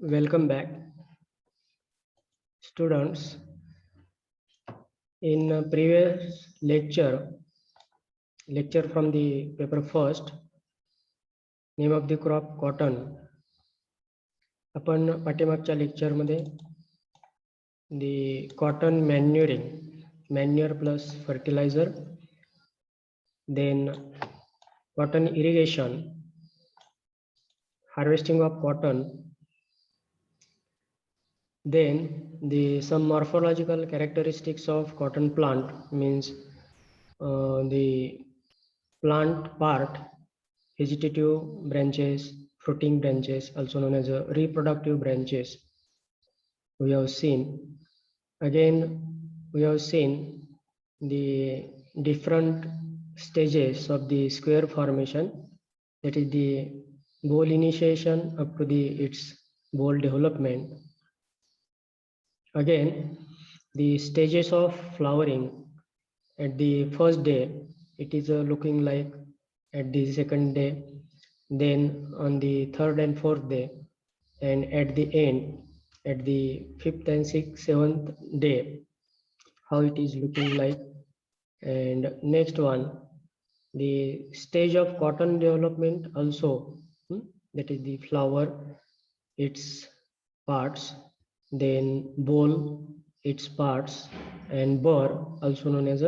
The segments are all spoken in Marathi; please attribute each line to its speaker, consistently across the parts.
Speaker 1: Welcome back, students. In previous lecture from the paper first, name of the crop cotton. आपण पाठीमागच्या लेक्चर मध्ये the cotton manuring, manure plus fertilizer, then cotton irrigation, harvesting of cotton, then the some morphological characteristics of cotton plant means the plant part, vegetative branches, fruiting branches, also known as reproductive branches. We have seen. Again, we have seen the different stages of the square formation, that is the bole initiation up to its bole development. Again, the stages of flowering. At the first day, it is looking like at the second day, then on the third and fourth day, and at the end, at the fifth and sixth, seventh day, how it is looking like. And next one, the stage of cotton development also, that is the flower, its parts, then bole, its parts, and bur, also known as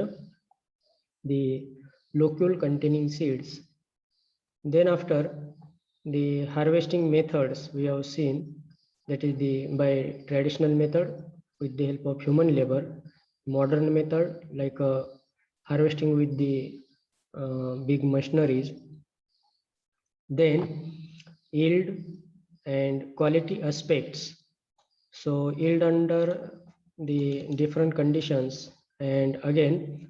Speaker 1: the locule containing seeds. Then after, the harvesting methods we have seen, that is the by traditional method with the help of human labor, modern method like harvesting with the big machineries. Then yield and quality aspects. So yield under the different conditions, and again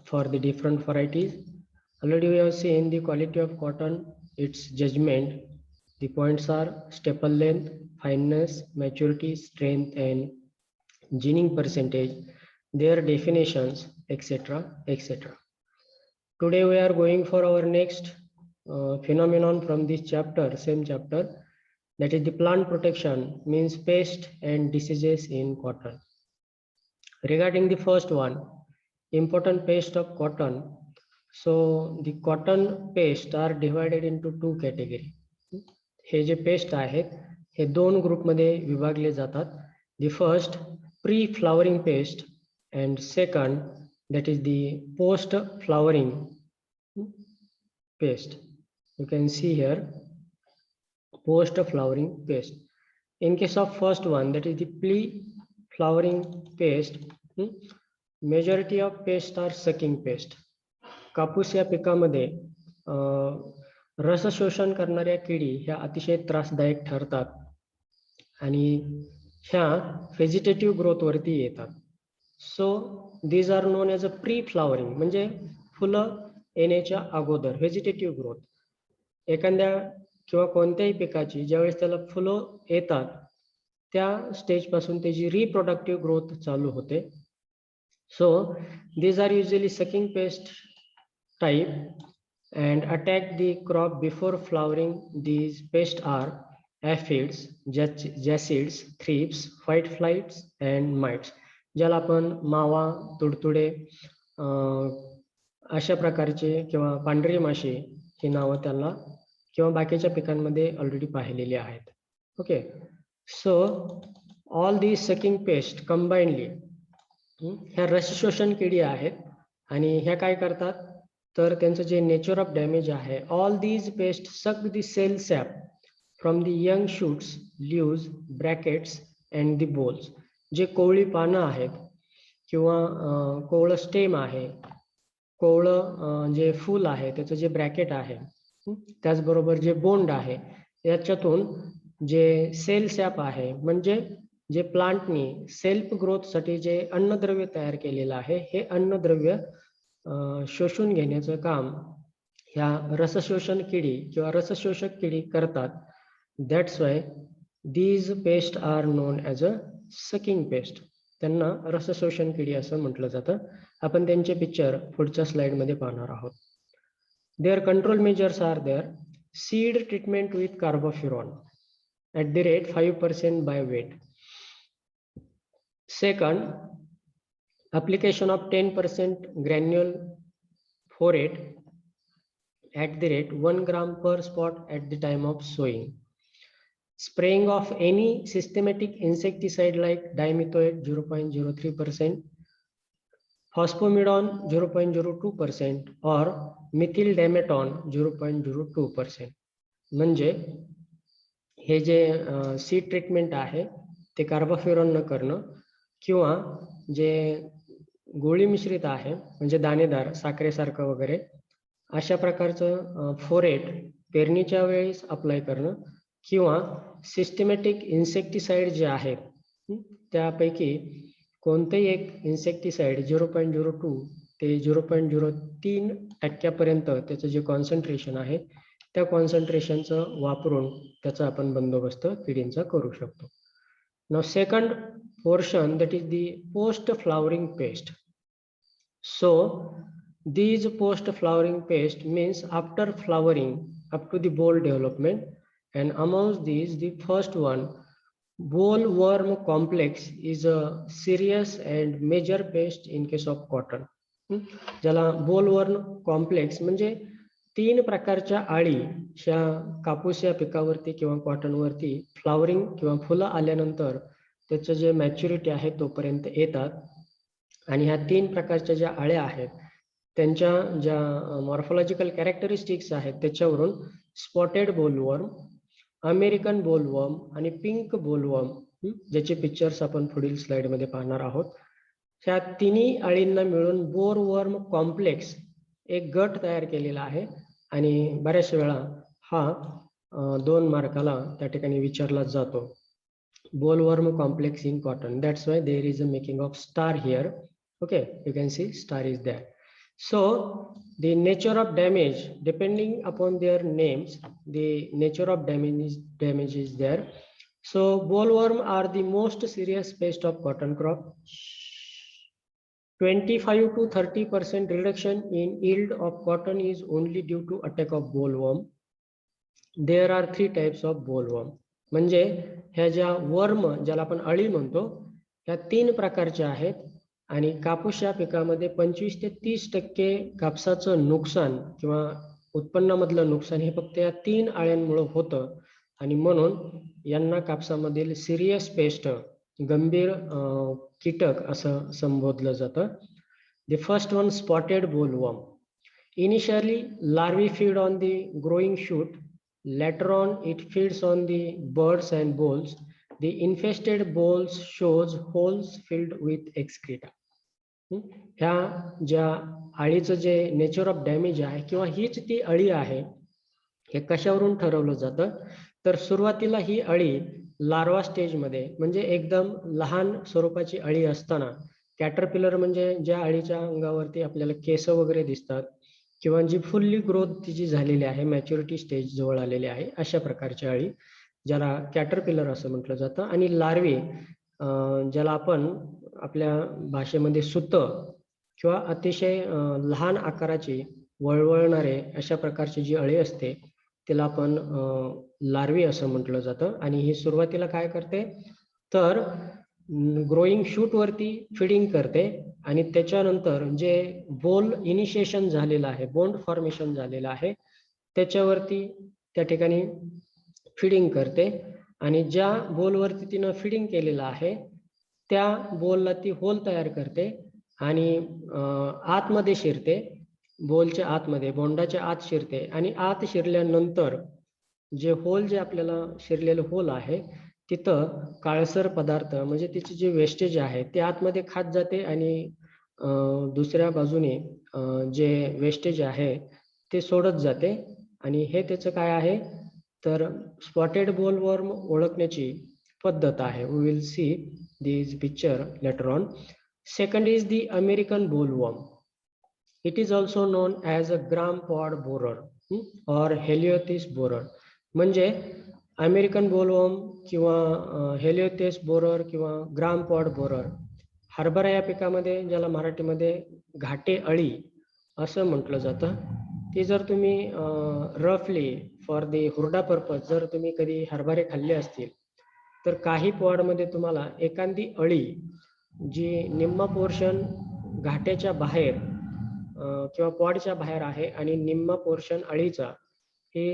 Speaker 1: for the different varieties. Already we have seen the quality of cotton, its judgment. The points are staple length, fineness, maturity, strength, and ginning percentage, their definitions, etc. etc. Today we are going for our next phenomenon from this chapter, same chapter, that is the plant protection, means pest and diseases in cotton. Regarding the first one, important pest of cotton. So the cotton pest are divided into two category. हे जे पेस्ट आहेत हे दोन ग्रुप मध्ये विभागले जातात. The first, pre-flowering pest, and second, that is the post-flowering pest. You can see here, post-flowering pest. In case of first one, that is the pre-flowering pest, majority of pests are sucking pest. कापूस या पिकामध्ये रस शोषण करणाऱ्या किडी ह्या अतिशय त्रासदायक ठरतात आणि ह्या व्हेजिटेटिव्ह ग्रोथ वरती येतात. So these are known as a pre flowering, म्हणजे फुलं येण्याच्या अगोदर व्हेजिटेटिव्ह ग्रोथ. एखाद्या किंवा कोणत्याही पिकाची ज्यावेळेस त्याला फुलं येतात त्या स्टेज पासून त्याची रिप्रोडक्टिव्ह ग्रोथ चालू होते. So these are usually sucking pest type and attack the crop before flowering. These pests are aphids, jassids, thrips, whiteflies and mites. ज्याला आपण मावा, तुडतुडे अशा प्रकारचे किंवा पांढरी माशी ही नावं त्याला किंवा बाकीच्या पिकांमध्ये ऑलरेडी पाहिलेली आहेत. Okay, so all the sucking paste combinedly ह्या रस शोषण किडी आहेत आणि ह्या काय करतात तर त्यांचं जे नेचर ऑफ डॅमेज आहे, all these pest suck the cell sap from the young shoots, leaves, bracts and the bolls. जे कोवळी पानं आहेत किंवा कोवळं स्टेम आहे, कोवळं जे फूल आहे त्याचं जे ब्रॅकेट आहे, त्याचबरोबर जे बोंड आहे याच्यातून जे सेल सॅप आहे, म्हणजे जे प्लांटनी सेल्फ ग्रोथसाठी जे अन्नद्रव्य तयार केलेलं आहे, हे अन्नद्रव्य शोषून घेण्याचं काम ह्या रसशोषण किडी किंवा रसशोषक किडी करतात. That's why these pest are known as a sucking pest. त्यांना रसशोषण किडी असं म्हटलं जातं. आपण त्यांचे पिक्चर पुढच्या स्लाइडमध्ये पाहणार आहोत. Their control measures are there. Seed treatment with carbofuran 5% by weight. Second, application of 10% granule phosphate at 1 gram per spot at the time of sowing. Spraying of any systematic insecticide like dimethoate 0.03%, phosphomidone 0.02% or methyl dimetone 0.02%. म्हणजे हे जे सीड ट्रीटमेंट आहे ते कार्बोफ्युरॉन न करणं किंवा जे गोळी मिश्रित आहे म्हणजे दाणेदार साखरेसारखं वगैरे अशा प्रकारचं फोरेट पेरणीच्या वेळेस अप्लाय करणं किंवा सिस्टमॅटिक इन्सेक्टिसाइड जे आहेत त्यापैकी कोणतेही एक इन्सेक्टिसाइड 0.02 ते 0.03% पर्यंत त्याचं जे कॉन्सन्ट्रेशन आहे त्या कॉन्सन्ट्रेशनचं वापरून त्याचा आपण बंदोबस्त किडींचा करू शकतो. Now second portion, that is the post flowering pest. So these post flowering pest means after flowering up to the boll development, and amongst these the first one, bollworm complex is a serious and major pest in case of cotton. ज्याला bollworm complex म्हणजे 3 प्रकारच्या आळी ह्या कापूस या पिकावरती किंवा कॉटनवरती फ्लॉवरिंग किंवा फुलं आल्यानंतर त्याचं जे मॅच्युरिटी आहे तोपर्यंत येतात आणि ह्या 3 प्रकारच्या ज्या आळ्या आहेत त्यांच्या ज्या मॉर्फोलॉजिकल कॅरेक्टरिस्टिक्स आहेत त्याच्यावरून स्पॉटेड बोलवर्म, अमेरिकन बोलवर्म आणि पिंक बोलवर्म ज्याचे पिक्चर्स आपण पुढील स्लाइडमध्ये पाहणार आहोत, ह्या तिन्ही आळींना मिळून बोरवर्म कॉम्प्लेक्स एक गट तयार केलेला आहे आणि बऱ्याच वेळा हा 2 मार्काला त्या ठिकाणी विचारला जातो. Bollworm complex in cotton. That's why there is a making of star here. Okay, you can see star is there. So the nature of damage, depending upon their names, the nature of damage is there. So bollworm are the most serious pest of cotton crop. 25 to 30% reduction in yield of cotton is only due to attack of bollworm. There are 3 types of bollworm. म्हणजे ह्या ज्या वर्म ज्याला आपण अळी म्हणतो ह्या 3 प्रकारच्या आहेत आणि कापूस या पिकामध्ये 25 ते 30% कापसाचं नुकसान किंवा उत्पन्नामधलं नुकसान हे फक्त या 3 आळ्यांमुळे होतं आणि म्हणून यांना कापसामधील सिरियस पेस्ट गंभीर कीटक असं संबोधलं जातं. The first one, spotted bollworm. Initially larvae feed on the growing shoot. Later on it feeds on the buds and bolls. The infested bolls shows holes filled with excreta. ह्या ज्या अळीचं जे नेचर ऑफ डॅमेज आहे किंवा हीच ती अळी आहे हे कशावरून ठरवलं जातं तर सुरुवातीला ही अळी लार्वा स्टेजमध्ये म्हणजे एकदम लहान स्वरूपाची अळी असताना कॅटरपिलर म्हणजे ज्या अळीच्या अंगावरती आपल्याला केस वगैरे दिसतात किंवा जी फुल्ली ग्रोथ तिची झालेली आहे मॅच्युरिटी स्टेज जवळ आलेली आहे अशा प्रकारची अळी ज्याला कॅटरपिलर असं म्हटलं जातं आणि लार्वे ज्याला आपण आपल्या भाषेमध्ये सुतं किंवा अतिशय लहान आकाराची वळवळणारे अशा प्रकारची जी अळी असते तिला आपण लार्वे असं म्हटलं जातं आणि ही सुरुवातीला काय करते तर ग्रोईंग शूट वरती फिडिंग करते आणि त्याच्यानंतर जे बोल इनिशिएशन झालेलं आहे बोंड फॉर्मेशन झालेलं आहे त्याच्यावरती त्या ठिकाणी फिडिंग करते आणि ज्या बोलवरती तिनं फिडिंग केलेलं आहे त्या बोलला ती होल तयार करते आणि आतमध्ये शिरते बोलच्या आतमध्ये बोंडाच्या आत शिरते आणि आत शिरल्यानंतर जे होल जे आपल्याला शिरलेलं होल आहे तिथं काळसर पदार्थ म्हणजे तिचे जे वेस्टेज आहे ते आतमध्ये खात जाते आणि दुसऱ्या बाजूने जे वेस्टेज आहे ते सोडत जाते आणि हे त्याचं काय आहे तर स्पॉटेड बोलवर्म ओळखण्याची पद्धत आहे. We will see this picture later on. Second is the American bollworm. It is also known as a gram pod borer or Heliothis borer. म्हणजे अमेरिकन बोलवर्म किंवा हेलिओथिस बोरर किंवा ग्राम पॉड बोरर हरभरा या पिकामध्ये ज्याला मराठीमध्ये घाटे अळी असं म्हटलं जातं. ती जर तुम्ही रफली फॉर दी हुरडा पर्पज जर तुम्ही कधी हरभरे खाल्ले असतील तर काही पॉडमध्ये तुम्हाला एखादी अळी जी निम्मा पोर्शन घाट्याच्या बाहेर किंवा पॉडच्या बाहेर आहे आणि निम्मा पोर्शन अळीचा हे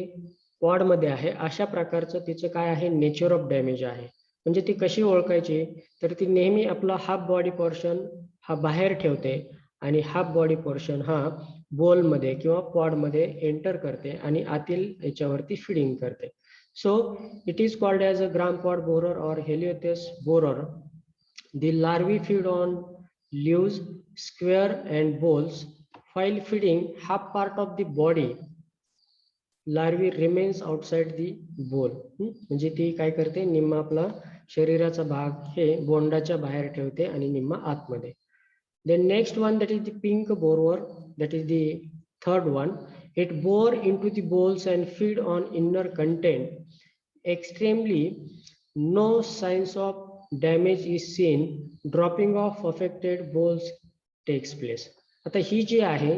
Speaker 1: पॉडमध्ये आहे, अशा प्रकारचं तिचं काय आहे नेचर ऑफ डॅमेज आहे. म्हणजे ती कशी ओळखायची, तर ती नेहमी आपला हाफ बॉडी पोर्शन हा बाहेर ठेवते आणि हाफ बॉडी पोर्शन हा बोलमध्ये किंवा पॉडमध्ये एंटर करते आणि आतील याच्यावरती फिडिंग करते. So it is called as a gram pod borer और हेलिओथेस borer. The larvae feed on leaves, square and bolls. While feeding half part of the body, larvae remains outside the bowl. म्हणजे ती काय करते, निम्मा आपला शरीराचा भाग हे बोंडाच्या बाहेर ठेवते आणि निम्मा आतमध्ये. Then next one, that is the pink borer, that is the third one. It bore into the bowls and feed on inner content. Extremely, no signs of damage is seen. Dropping of affected bowls takes place. आता ही जी आहे,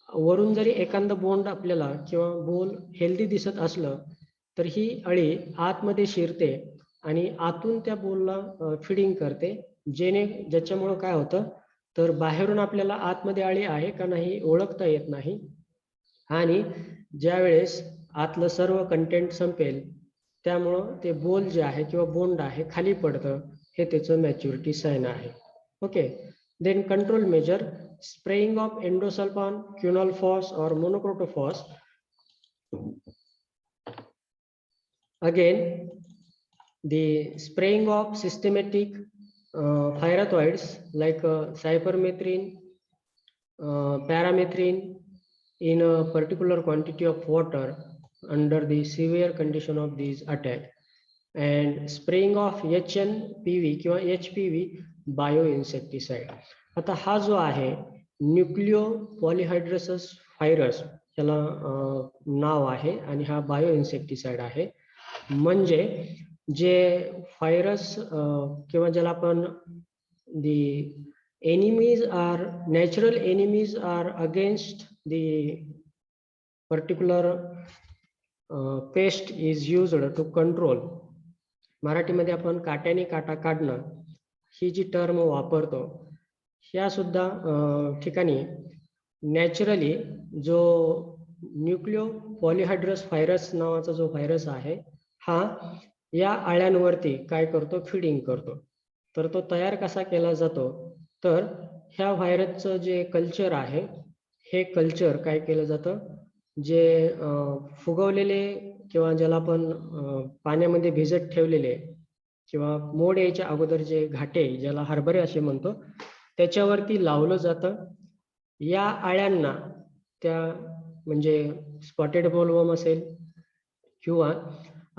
Speaker 1: वरून जरी एखादं बोंड आपल्याला किंवा बोल हेल्दी दिसत असलं तर ही अळी आतमध्ये शिरते आणि आतून त्या बोलला फिडिंग करते, ज्याच्यामुळं काय होतं तर बाहेरून आपल्याला आतमध्ये अळी आहे का नाही ओळखता येत नाही आणि ज्या वेळेस आतलं सर्व कंटेंट संपेल त्यामुळं ते बोल जे आहे किंवा बोंड आहे खाली पडतं, हे त्याचं मॅच्युरिटी साइन आहे. Okay. Then control measure, spraying of endosulfan, quinolphos or monochrotophos. Again, the spraying of systematic pyrethroids like cypermethrin, paramethrin in a particular quantity of water under the severe condition of these attack, and spraying of HNPV किंवा HPV बायोइन्सेक्टिसाइड. आता हा जो आहे न्यूक्लिओ पॉलिहायड्रसस व्हायरस याला नाव आहे आणि हा बायोइन्सेक्टिसाइड आहे. म्हणजे जे व्हायरस किंवा ज्याला आपण the enemies are natural enemies are against the particular pest is used to control. मराठीमध्ये आपण काट्याने काटा काढणं ही जी टर्म वापरतो, ह्या सुद्धा ठिकाणी नॅचरली जो न्यूक्लिओ पॉलिहायड्रस व्हायरस नावाचा जो व्हायरस आहे हा या आळ्यांवरती काय करतो, फिडिंग करतो. तर तो तयार कसा केला जातो, तर ह्या व्हायरसचं जे कल्चर आहे हे कल्चर काय केलं जातं, जे फुगवलेले किंवा ज्याला आपण पाण्यामध्ये भिजत ठेवलेले किंवा मोड यायच्या अगोदर जे घाटे ज्याला हरभरे असे म्हणतो त्याच्यावरती लावलं जातं. या आळ्यांना त्या म्हणजे स्पॉटेड बोलवर्म असेल किंवा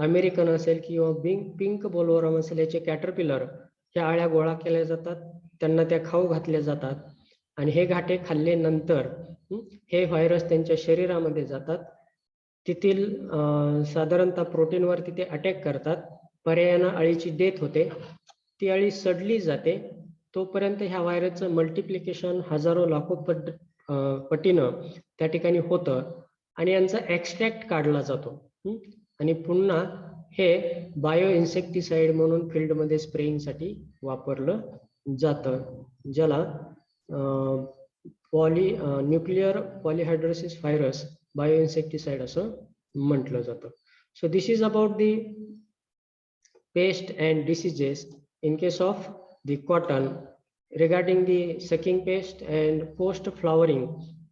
Speaker 1: अमेरिकन असेल किंवा पिंक बोलवर्म असेल याचे कॅटरपिलर ह्या आळ्या गोळा केल्या जातात, त्यांना त्या खाऊ घातल्या जातात आणि हे घाटे खाल्ल्यानंतर हे व्हायरस त्यांच्या शरीरामध्ये जातात. तेथील साधारणतः प्रोटीनवरती ते अटॅक करतात. पर्यायानं अळीची डेथ होते, ती अळी सडली जाते. तोपर्यंत ह्या व्हायरसचं मल्टिप्लिकेशन हजारो लाखो पटीनं त्या ठिकाणी होतं आणि यांचा एक्स्ट्रॅक्ट काढला जातो आणि पुन्हा हे बायो इन्सेक्टिसाइड म्हणून फील्डमध्ये स्प्रेइंगसाठी वापरलं जातं, ज्याला न्यूक्लिअर पॉलिहायड्रोसिस व्हायरस बायो इन्सेक्टिसाइड असं म्हटलं जातं. So this is about the pest and diseases in case of the cotton. Regarding the sucking pest and post flowering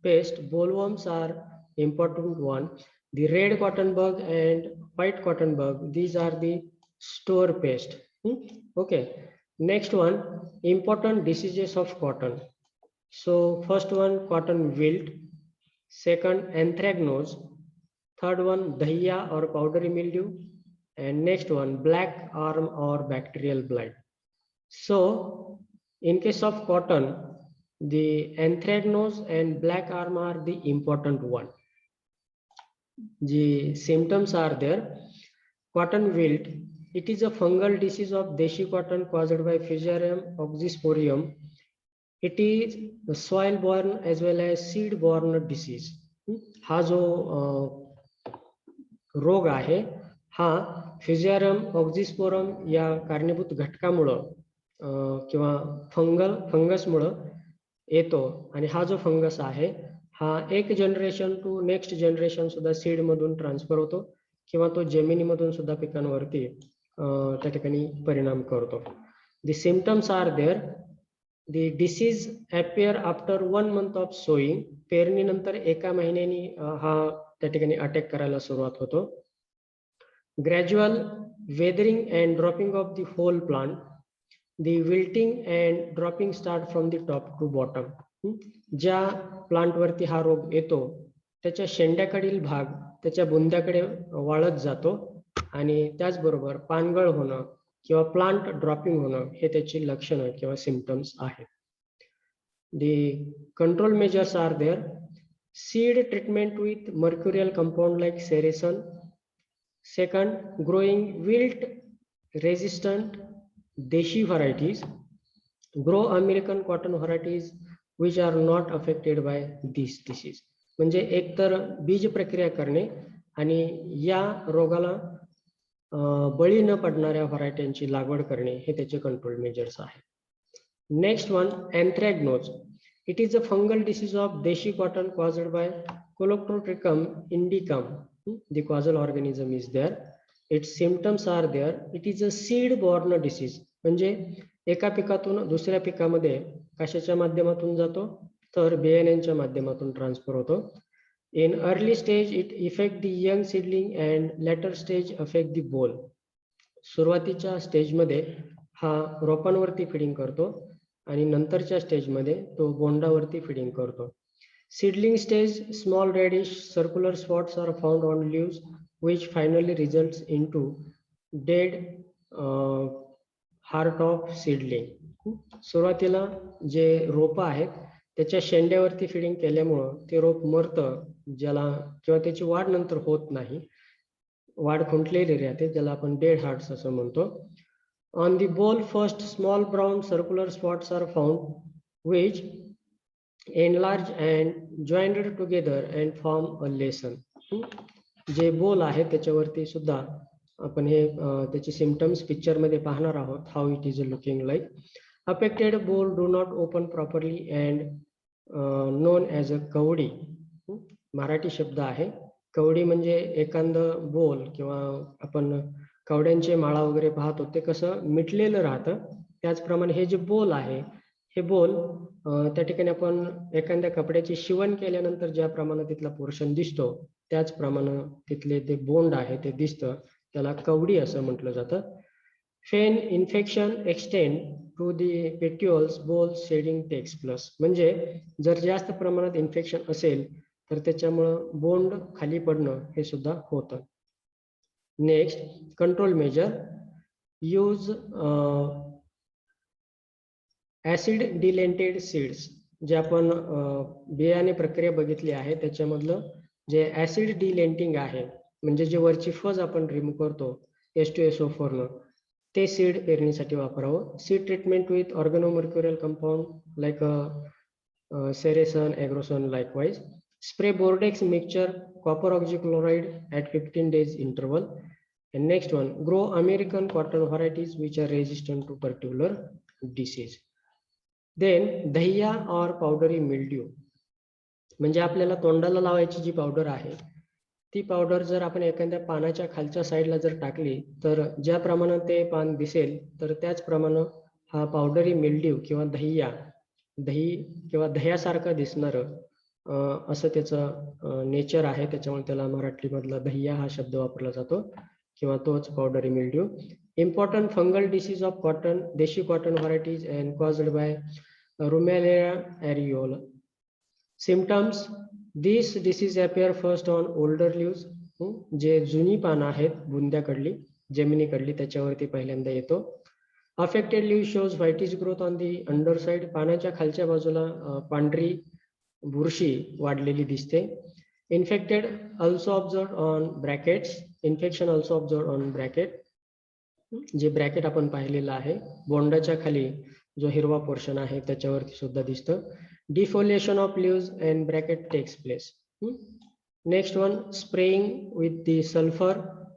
Speaker 1: pest, bollworms are important one. The red cotton bug and white cotton bug, these are the store pest. Okay, next one, important diseases of cotton. So first one, cotton wilt. Second, anthracnose. Third one, dahiya or powdery mildew. And next one, black arm or bacterial blight. So in case of cotton, the anthracnose and black arm are the important one. The symptoms are there. Cotton wilt, it is a fungal disease of deshi cotton caused by Fusarium oxysporium. It is a soil borne as well as seed borne disease. हा जो रोग आहे हा फिजियारम ऑक्झिस्पोरम या कारणीभूत घटकामुळं किंवा फंगसमुळं येतो. आणि हा जो फंगस आहे हा एक जनरेशन टू नेक्स्ट जनरेशन सुद्धा सीड मधून ट्रान्सफर होतो किंवा तो जमिनीमधून सुद्धा पिकांवरती त्या ठिकाणी परिणाम करतो. The symptoms are there. The disease appear after 1 month of sowing. पेरणीनंतर एका महिन्यानी हा त्या ठिकाणी अटॅक करायला सुरुवात होतो. Gradual weathering and dropping of the whole plant. The wilting and dropping start from the top to bottom. ज्या प्लांट वरती हा रोग येतो त्याच्या शेंड्याकडील भाग त्याच्या बुंद्याकडे वाळत जातो आणि त्याचबरोबर पानगळ होणं किंवा प्लांट ड्रॉपिंग होणं हे त्याची लक्षणं किंवा सिम्पटम्स आहेत. The control measures are there. Seed treatment with mercurial compound like Cerasun. Second, growing wilt resistant Deshi varieties. Grow American cotton varieties which are not affected by this disease. म्हणजे एकतर बीज प्रक्रिया करणे आणि या रोगाला बळी न पडणाऱ्या व्हरायटींची लागवड करणे हे त्याचे कंट्रोल मेजर्स आहेत. Next one, anthracnose. It is a fungal disease of देशी cotton caused by colletotrichum indicum. The causal organism is there. Its symptoms are there. It is a seed borne disease. म्हणजे एका पिकातून दुसऱ्या पिकामध्ये कशाच्या माध्यमातून जातो तर बियाण्यांच्या माध्यमातून ट्रान्सफर होतो. In early stage, it affect the young seedling and later stage affect the bole. सुरुवातीच्या स्टेजमध्ये हा रोपांवरती फिडिंग करतो आणि नंतरच्या स्टेजमध्ये तो बोंडावरती फिडिंग करतो. Seedling stage, small reddish circular spots are found on leaves which finally results into dead heart of seedling. सुरुवातीला जे रोपं आहेत त्याच्या शेंड्यावरती फिडिंग केल्यामुळं ते रोप मरतं, ज्याला किंवा त्याची वाढ नंतर होत नाही, वाढ खुंटलेली राहते, ज्याला आपण डेड हार्ट्स असं म्हणतो. On the boll first small brown circular spots are found which enlarge and jointed together and form a lesion. जे बोल आहे त्याच्यावरती सुद्धा आपण हे त्याचे सिम्पटम्स पिक्चरमध्ये पाहणार आहोत. How it is looking like. Affected bole do not open properly and known as a कवडी. मराठी शब्द आहे. कवडी म्हणजे एखादं बोल किंवा आपण कवड्यांचे माळा वगैरे पाहतो ते कसं मिटलेलं राहतं, त्याचप्रमाणे हे जे बोल आहे हे बोल त्या ठिकाणी आपण एखाद्या कपड्याची शिवण केल्यानंतर ज्या प्रमाणे तिथला पोर्शन दिसतो त्याचप्रमाणे तिथले ते बोंड आहे ते दिसतं, त्याला कवडी असं म्हटलं जातं. When infection extend to the petioles, bole shedding takes place. म्हणजे जर जास्त प्रमाणात इन्फेक्शन असेल तर त्याच्यामुळं बोंड खाली पडणं हे सुद्धा होतं. Next, control measure. Use acid delinted seeds. जे आपण बियाणे प्रक्रिया बघितली आहे त्याच्यामधलं जे ऍसिड डिलेंटिंग आहे म्हणजे जे वरची फज आपण रिमूव्ह करतो H2SO4 न, ते सीड पेरणीसाठी वापरावं. Seed treatment with organomercurial compound like Ceresan, Agrosan likewise. Spray Bordeaux mixture copper oxychloride at 15 days interval. And next one, grow American cotton varieties which are resistant to particular disease. Then Dahiya or powdery mildew. म्हणजे आपल्याला तोंडाला लावायची जी पावडर आहे ती पावडर जर आपण एखाद्या पानाच्या खालच्या साईडला जर टाकली तर ज्या प्रमाणात ते पान दिसेल तर त्याच प्रमाणे हा पावडरी मिल्ड्यू किंवा दही किंवा दह्यासारखं दिसणारं असं त्याचं नेचर आहे, त्याच्यामुळे त्याला मराठीमधला दहिया हा शब्द वापरला जातो किंवा तोच powdery mildew. Important fungal disease of cotton, desi cotton varieties and caused by ramularia areola. Symptoms, this disease appear first on older leaves. जे जुनी पानं आहेत बुंद्याकडली जमिनीकडली त्याच्यावरती पहिल्यांदा येतो. Affected leaf shows whitish growth on the under side. पानाच्या खालच्या बाजूला पांढरी बुरशी वाढलेली दिसते. Infected also observed on brackets. Infection also observed on bracket. जे ब्रॅकेट आपण पाहिलेलं आहे बोंडाच्या खाली जो हिरवा पोर्शन आहे त्याच्यावरती सुद्धा दिसतं. Defoliation of leaves and bracket takes place. Next one, spraying with the sulfur,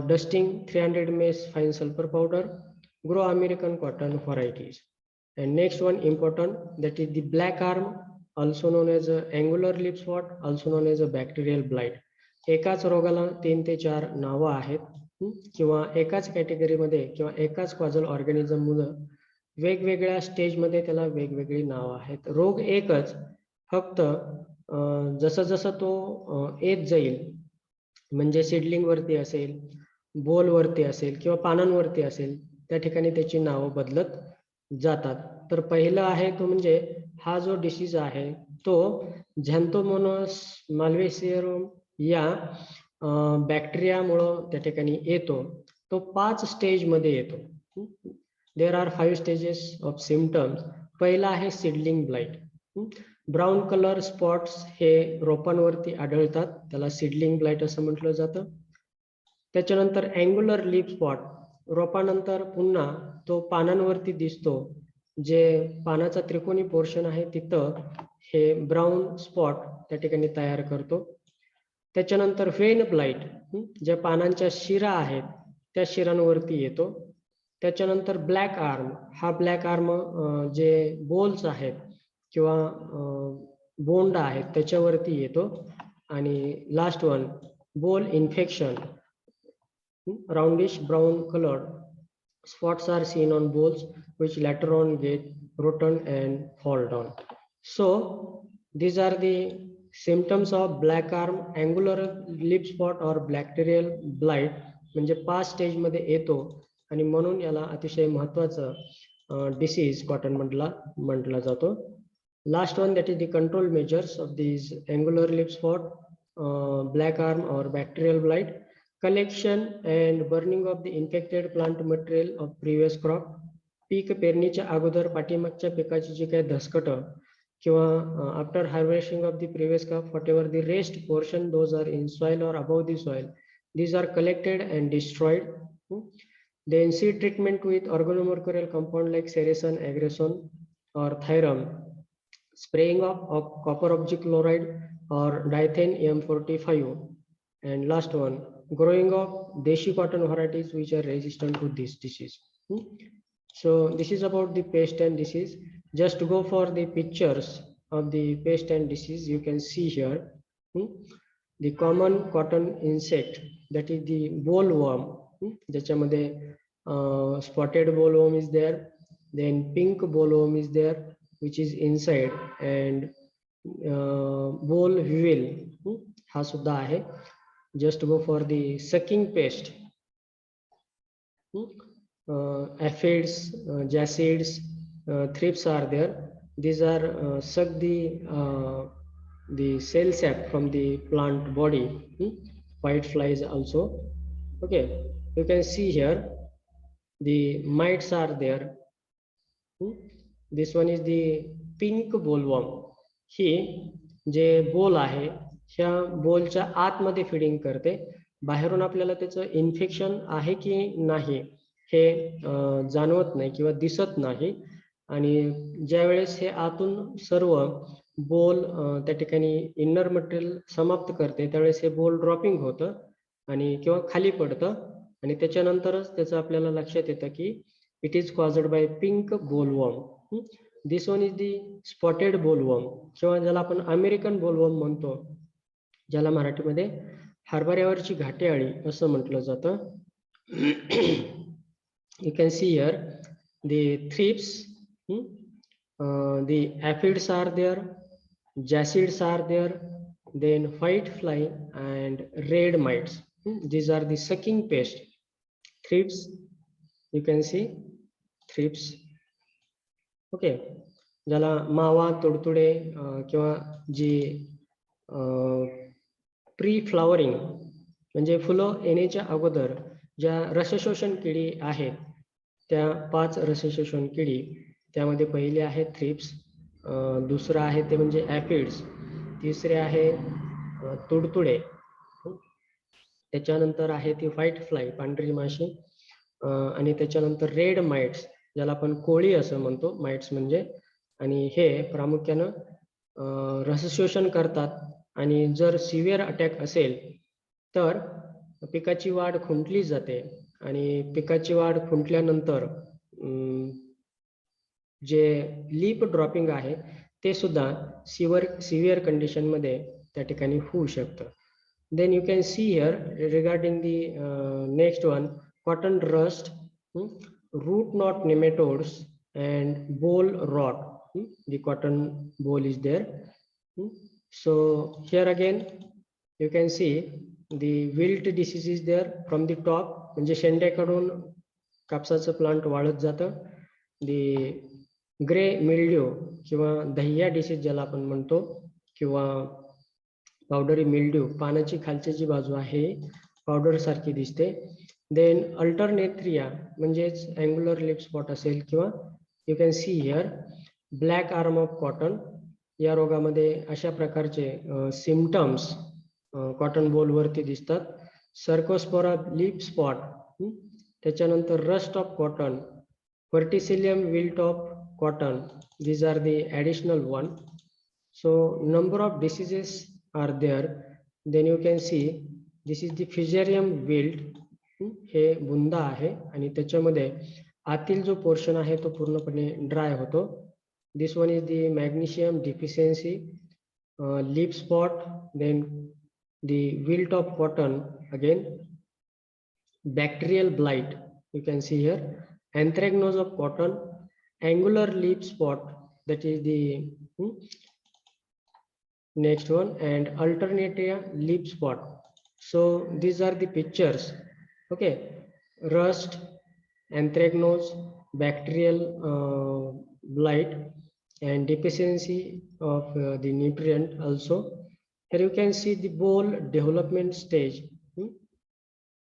Speaker 1: dusting 300 ml fine sulfur powder, grow American cotton varieties. And next one important, that is the black arm, also known as a angular leaf spot, also known as a bacterial blight. एकाच रोगाला 3 ते 4 नावं आहेत, किंवा एकाच कॅटेगरीमध्ये किंवा एकाच कॉझल ऑर्गॅनिझम मुलं वेगवेगळ्या स्टेजमध्ये त्याला वेगवेगळी नावं आहेत. रोग एकच, फक्त जसं जसं तो येत जाईल, म्हणजे सीडलिंग वरती असेल, बोल वरती असेल किंवा पानांवरती असेल, त्या ठिकाणी त्याची नावं बदलत जातात. तर पहिलं आहे तो म्हणजे हा जो डिसीज आहे तो झॅन्थोमोनास माल्वेसियरम या बॅक्टेरियामुळं त्या ठिकाणी येतो. तो 5 स्टेजमध्ये येतो. There are 5 stages of symptoms. पहिला आहे seedling blight. Brown colour spots हे रोपांवरती आढळतात, त्याला सीडलिंग ब्लाइट असं म्हटलं जातं. त्याच्यानंतर अँग्युलर लीफ स्पॉट, रोपानंतर पुन्हा तो पानांवरती दिसतो. जे पानाचा त्रिकोणी पोर्शन आहे तिथं हे ब्राऊन स्पॉट त्या ठिकाणी तयार करतो. त्याच्यानंतर व्हेन ब्लाइट, ज्या पानांच्या शिरा आहेत त्या शिरांवरती येतो. त्याच्यानंतर ब्लॅक आर्म, हा ब्लॅक आर्म जे बोल्स आहेत किंवा बोंड आहेत त्याच्यावरती येतो. आणि लास्ट वन, बोल infection, roundish brown colored spots are seen on bolls which later on get rotten and fall down. So these are the symptoms of black arm, angular leaf spot or bacterial blight. म्हणजे 5 स्टेज मध्ये येतो आणि म्हणून याला अतिशय महत्त्वाचं डिसीज कॉटन मधला म्हटला जातो. Last one, that is the control measures of these angular leaf spot, black arm or bacterial blight. Collection and burning of the infected plant material of previous crop. पीक पेरणीच्या अगोदर पाठीमागच्या पिकाची जी काही धसकटं किंवा after harvesting of the previous crop, whatever the rest portion those are in soil or above the soil, these are collected and destroyed. Then seed treatment with organomercurial compound like sericin, agrocin or thyrum. Spraying of copper oxychloride or diethane M45. And last one, growing of deshi cotton varieties which are resistant to this disease. So this is about the pest and disease. Just go for the pictures of the pest and disease. You can see here the common cotton insect, that is the bollworm. ज्याच्यामध्ये spotted bollworm is there, then pink bollworm is there which is inside, and boll weevil हा सुद्धा आहे. Just go for the sucking pest. Aphids, jassids, thrips are there. These are suck the cell sap from the plant body. White flies also. Okay, you can see here the mites are there. This one is the pink bollworm. ही जे बोल आहे ह्या बोलच्या आतमध्ये फिडिंग करते. बाहेरून आपल्याला त्याचं इन्फेक्शन आहे की नाही हे जाणवत नाही किंवा दिसत नाही. आणि ज्या वेळेस हे आतून सर्व बोल त्या ठिकाणी इनर मटेरियल समाप्त करते त्यावेळेस हे बोल ड्रॉपिंग होतं आणि किंवा खाली पडतं आणि त्याच्यानंतरच त्याचं आपल्याला लक्षात येतं की it is caused by pink bollworm. This one is the spotted bollworm किंवा ज्याला आपण अमेरिकन बोलवर्म म्हणतो, ज्याला मराठीमध्ये हरभऱ्यावरची घाटे अळी असं म्हटलं जातं. You can see here the thrips, the aphids are there, jassids are there, then white fly and red mites. These are the sucking pest. Thrips, you can see thrips. Okay, ज्याला मावा, तुडतुडे किंवा जी प्री फ्लॉवरिंग म्हणजे फुलं येण्याच्या अगोदर ज्या रसशोषण किडी आहेत त्या 5 रसशोषण किडी, त्यामध्ये पहिली आहे थ्रिप्स, दुसरं आहे ते म्हणजे ऍफिड्स, तिसरे आहे तुडतुडे, त्याच्यानंतर आहे ती व्हाईट फ्लाय पांढरी माशी, आणि त्याच्यानंतर रेड माइट्स ज्याला आपण कोळी असं म्हणतो, माइट्स म्हणजे. आणि हे प्रामुख्यानं रसशोषण करतात आणि जर सिव्हिअर अटॅक असेल तर पिकाची वाढ खुंटली जाते आणि पिकाची वाढ खुंटल्यानंतर जे लीफ ड्रॉपिंग आहे ते सुद्धा सिव्हिअर कंडिशनमध्ये त्या ठिकाणी होऊ शकतं. Then you can see here regarding the next one, cotton rust, root knot nematodes and boll rot. The cotton boll is there. So here again you can see the wilt disease is there from the top, म्हणजे शेंड्याकडून कापसाचं प्लांट वाढत जातं. the ग्रे मिल्ड्यू किंवा दह्या डिसीज ज्याला आपण म्हणतो किंवा पावडरी मिल्ड्यू, पानाची खालची जी बाजू आहे पावडर सारखी दिसते. देन अल्टरनेथ्रिया म्हणजेच अँग्युलर लिप स्पॉट असेल किंवा you can see here black arm of cotton. या रोगामध्ये अशा प्रकारचे सिम्पटम्स कॉटन बोल वरती दिसतात. सर्कोस्पोरा लिप स्पॉट, त्याच्यानंतर rust of cotton, verticillium wilt of cotton. These are the additional one. So number of diseases are there. Then you can see this is the fusarium wilt. हे बुंदा आहे आणि त्याच्यामध्ये आतील जो पोर्शन आहे तो पूर्णपणे ड्राय होतो. This one is the magnesium deficiency, leaf spot, then the wilt of cotton, again bacterial blight, you can see here, anthracnose of cotton, angular leaf spot, that is the next one, and alternatia leaf spot. So these are the pictures. Okay, rust, anthracnose, bacterial blight, and deficiency of the nutrient also. Here you can see the boll development stage.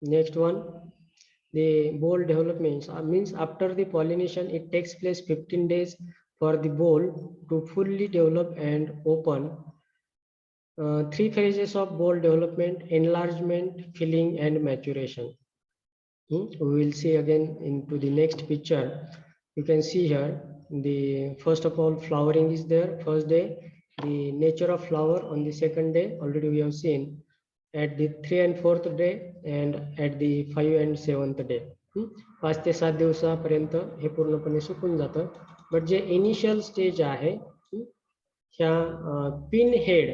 Speaker 1: Next one, the boll development means after the pollination it takes place 15 days for the boll to fully develop and open. Three phases of boll development: enlargement, filling, and maturation. We will see again into the next picture. You can see here the first of all flowering is there first day, the nature of flower on the second day already we have seen, at the 3 and 4th day, and at the 5 and 7th day. 5 ते 7 दिवसापर्यंत हे पूर्णपणे सुकून जातं. बट जे इनिशियल स्टेज आहे ह्या पिन हेड,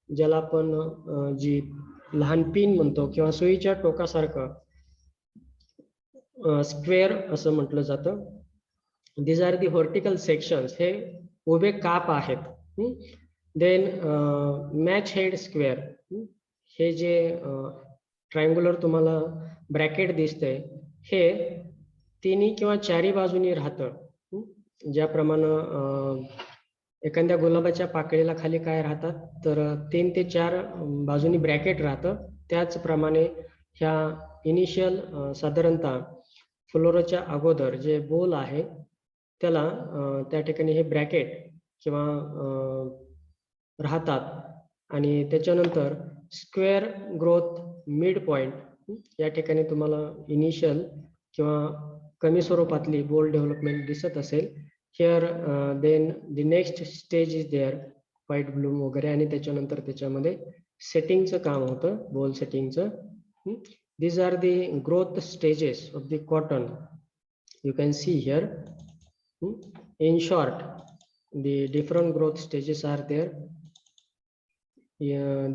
Speaker 1: ज्याला आपण जी लहान पिन म्हणतो किंवा सुईच्या टोकासारखं स्क्वेअर असं म्हटलं जातं. These are the vertical sections, हे उभे काप आहेत. देन मॅच हेड स्क्वेअर, हे जे ट्रायंग्युलर तुम्हाला ब्रॅकेट दिसतंय हे तिन्ही किंवा चारी बाजूनी राहतं. ज्याप्रमाणे एखाद्या गुलाबाच्या पाकळीला खाली काय राहतात तर 3 ते 4 बाजूनी ब्रॅकेट राहतं. त्याचप्रमाणे ह्या इनिशियल साधारणतः फ्लोराच्या अगोदर जे बोल आहे त्याला त्या ठिकाणी हे ब्रॅकेट किंवा राहतात आणि त्याच्यानंतर स्क्वेअर ग्रोथ मिड पॉइंट या ठिकाणी तुम्हाला इनिशियल किंवा कमी स्वरूपातली बोल डेव्हलपमेंट दिसत असेल. Here then the next stage is there, white bloom वगैरे, आणि त्याच्यानंतर त्याच्यामध्ये सेटिंगचं काम होतं, बोल सेटिंगचं. These are the growth stages of the cotton. You can see here. In short, the different growth stages are there.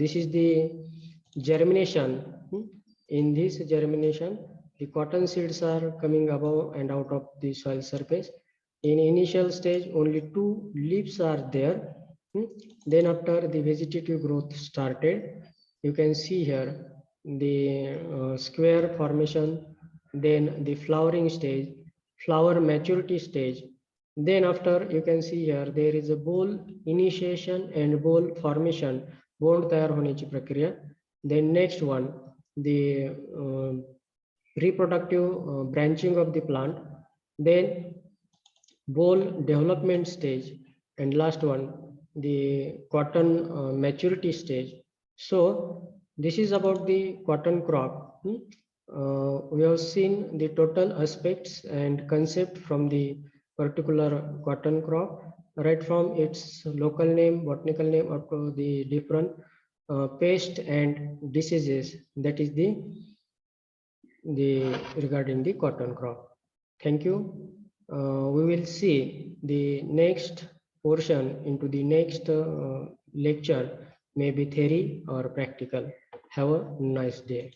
Speaker 1: This is the germination. In this germination, the cotton seeds are coming above and out of the soil surface. In initial stage, only 2 leaves are there. Then after the vegetative growth started, you can see here the square formation, then the flowering stage, flower maturity stage. Then after you can see here there is a boll initiation and boll formation, bond तयार होण्याची प्रक्रिया. Then next one, the reproductive branching of the plant, then boll development stage, and last one the cotton maturity stage. So this is about the cotton crop. We have seen the total aspects and concept from the particular cotton crop, right from its local name, botanical name, up to the different pest and diseases, that is the regarding the cotton crop. Thank you. We will see the next portion into the next lecture, maybe theory or practical. Have a nice day.